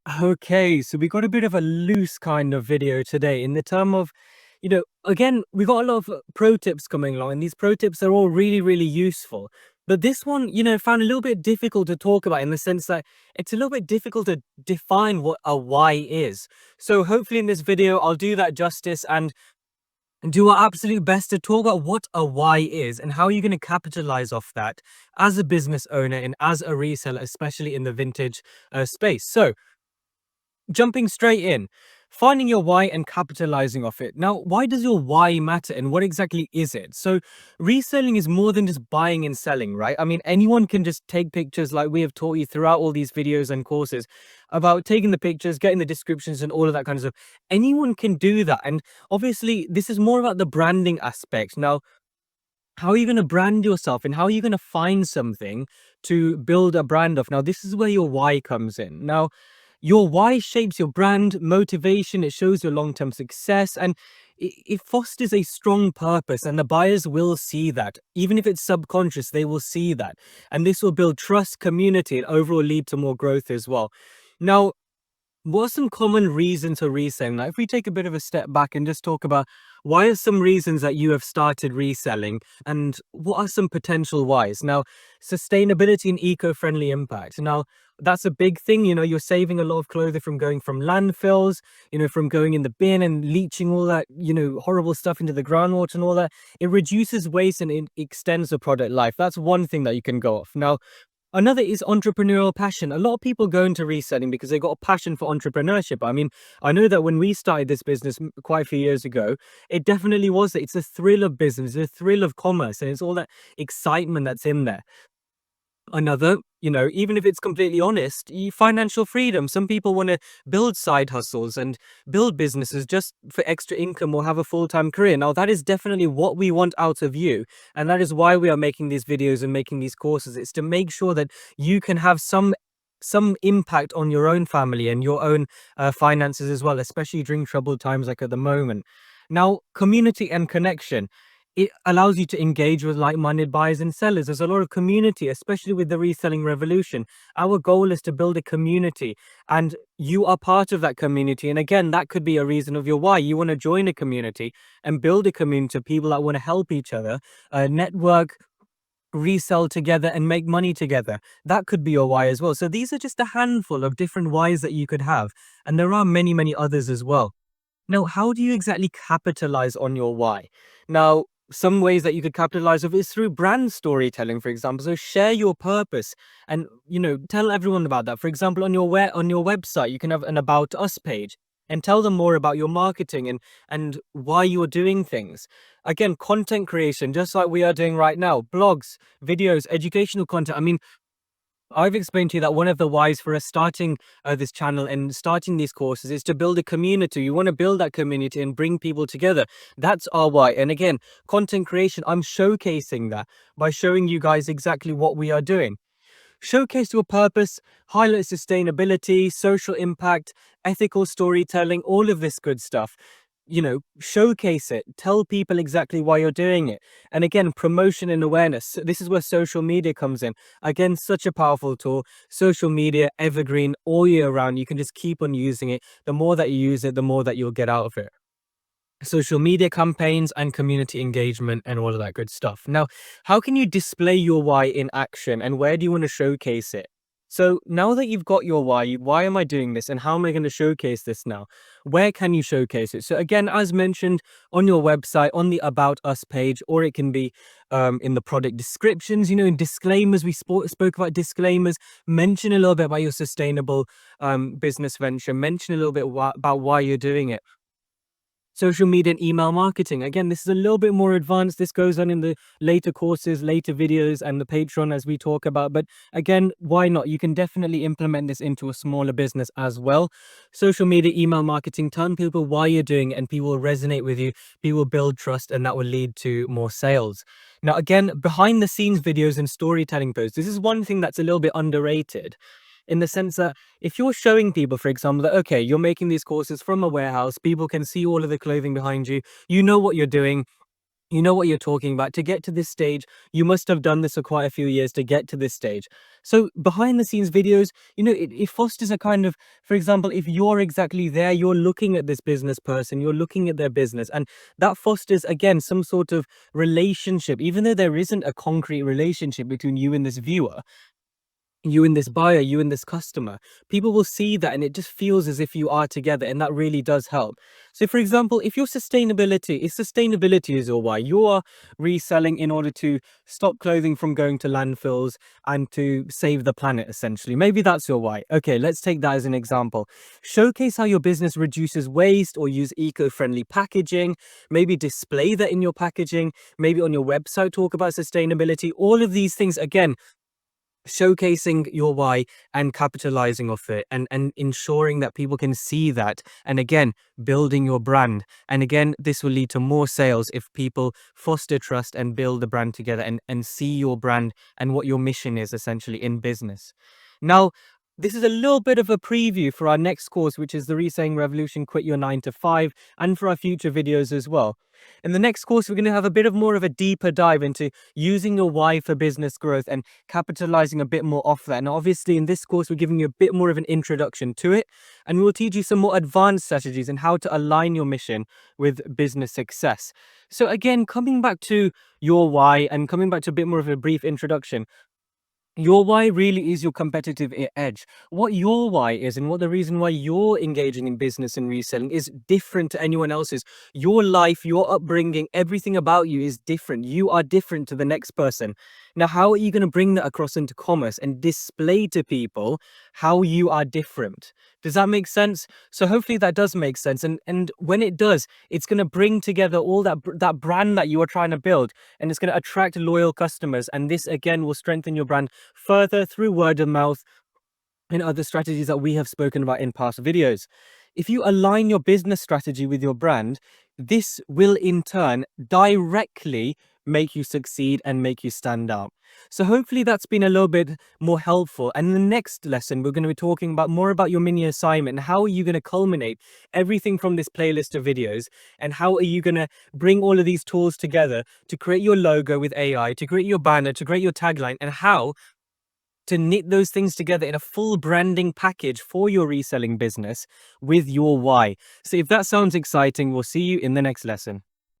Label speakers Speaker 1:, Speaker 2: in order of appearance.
Speaker 1: Okay, so we got a bit of a loose kind of video today in the term of, again, we got a lot of pro tips coming along, and these pro tips are all really, really useful. But this one, found a little bit difficult to talk about in the sense that it's a little bit difficult to define what a why is. So hopefully in this video, I'll do that justice and do our absolute best to talk about what a why is and how you're going to capitalize off that as a business owner and as a reseller, especially in the vintage space. So jumping straight in, finding your why and capitalizing off it. Now, why does your why matter and what exactly is it? So, reselling is more than just buying and selling, right? I mean, anyone can just take pictures like we have taught you throughout all these videos and courses about taking the pictures, getting the descriptions, and all of that kind of stuff. Anyone can do that. And obviously, this is more about the branding aspect. Now, how are you going to brand yourself and how are you going to find something to build a brand of? Now, this is where your why comes in. Now, your why shapes your brand motivation. It shows your long-term success and it fosters a strong purpose, and the buyers will see that. Even if it's subconscious, they will see that. And this will build trust, community, and overall lead to more growth as well. Now, what are some common reasons for reselling? Now, if we take a bit of a step back and just talk about why are some reasons that you have started reselling and what are some potential whys? Now, sustainability and eco-friendly impact. Now, that's a big thing. You're saving a lot of clothing from going from landfills, from going in the bin and leaching all that, horrible stuff into the groundwater and all that. It reduces waste and it extends the product life. That's one thing that you can go off. Now, another is entrepreneurial passion. A lot of people go into reselling because they got a passion for entrepreneurship. I mean, I know that when we started this business quite a few years ago, it definitely was that. It's the thrill of business, the thrill of commerce, and it's all that excitement that's in there. Another, even if it's completely honest, financial freedom. Some people want to build side hustles and build businesses just for extra income or have a full-time career. Now, that is definitely what we want out of you. And that is why we are making these videos and making these courses. It's to make sure that you can have some impact on your own family and your own finances as well, especially during troubled times like at the moment. Now, community and connection. It allows you to engage with like-minded buyers and sellers. There's a lot of community, especially with the reselling revolution. Our goal is to build a community, and you are part of that community. And again, that could be a reason of your why. You want to join a community and build a community of people that want to help each other, network, resell together, and make money together. That could be your why as well. So these are just a handful of different whys that you could have, and there are many, many others as well. Now, how do you exactly capitalize on your why? Now, some ways that you could capitalize of is through brand storytelling, for example. So share your purpose and, tell everyone about that. For example, on your website, you can have an about us page and tell them more about your marketing and why you're doing things. Again, content creation, just like we are doing right now, blogs, videos, educational content. I mean, I've explained to you that one of the whys for us starting this channel and starting these courses is to build a community. You want to build that community and bring people together. That's our why. And again, content creation, I'm showcasing that by showing you guys exactly what we are doing. Showcase your purpose, highlight sustainability, social impact, ethical storytelling, all of this good stuff. Showcase it, tell people exactly why you're doing it. And again, promotion and awareness. This is where social media comes in. Again, such a powerful tool. Social media, evergreen, all year round. You can just keep on using it. The more that you use it, the more that you'll get out of it. Social media campaigns and community engagement and all of that good stuff. Now, how can you display your why in action and where do you want to showcase it? So now that you've got your why am I doing this and how am I going to showcase this now? Where can you showcase it? So again, as mentioned, on your website, on the About Us page, or it can be in the product descriptions, in disclaimers. We spoke about disclaimers. Mention a little bit about your sustainable business venture. Mention a little bit about why you're doing it. Social media and email marketing. Again, this is a little bit more advanced. This goes on in the later courses, later videos, and the Patreon as we talk about. But again, why not? You can definitely implement this into a smaller business as well. Social media, email marketing, tell people why you're doing it and people will resonate with you. People will build trust and that will lead to more sales. Now, again, behind the scenes videos and storytelling posts. This is one thing that's a little bit underrated in the sense that if you're showing people, for example, that, okay, you're making these courses from a warehouse, people can see all of the clothing behind you, you know what you're doing, You know what you're talking about. To get to this stage, you must have done this for quite a few years to get to this stage. So behind the scenes videos, it fosters a kind of, for example, if you're exactly there, you're looking at this business person, you're looking at their business, and that fosters, again, some sort of relationship. Even though there isn't a concrete relationship between you and this viewer, you and this buyer, you and this customer, people will see that and it just feels as if you are together, and that really does help. So for example, if sustainability is your why, you are reselling in order to stop clothing from going to landfills and to save the planet, essentially. Maybe that's your why. Okay, let's take that as an example. Showcase how your business reduces waste or use eco-friendly packaging. Maybe display that in your packaging. Maybe on your website talk about sustainability. All of these things, again, showcasing your why and capitalizing off it, and ensuring that people can see that, and again, building your brand. And again, this will lead to more sales if people foster trust and build the brand together, and see your brand and what your mission is essentially in business. Now, this is a little bit of a preview for our next course, which is the Reselling Revolution: Quit Your 9 to 5, and for our future videos as well. In the next course, we're going to have a bit of more of a deeper dive into using your why for business growth and capitalizing a bit more off that. And obviously in this course, we're giving you a bit more of an introduction to it, and we will teach you some more advanced strategies and how to align your mission with business success. So again, coming back to your why and coming back to a bit more of a brief introduction, your why really is your competitive edge. What your why is, and what the reason why you're engaging in business and reselling is different to anyone else's. Your life, your upbringing, everything about you is different. You are different to the next person. Now, how are you going to bring that across into commerce and display to people how you are different? Does that make sense? So hopefully that does make sense. And when it does, it's going to bring together all that brand that you are trying to build, and it's going to attract loyal customers. And this again will strengthen your brand further through word of mouth and other strategies that we have spoken about in past videos. If you align your business strategy with your brand, this will in turn directly make you succeed and make you stand out. So hopefully that's been a little bit more helpful. And in the next lesson, we're going to be talking about more about your mini assignment and how are you going to culminate everything from this playlist of videos, and how are you going to bring all of these tools together to create your logo with AI, to create your banner, to create your tagline, and how to knit those things together in a full branding package for your reselling business with your why. So if that sounds exciting, we'll see you in the next lesson.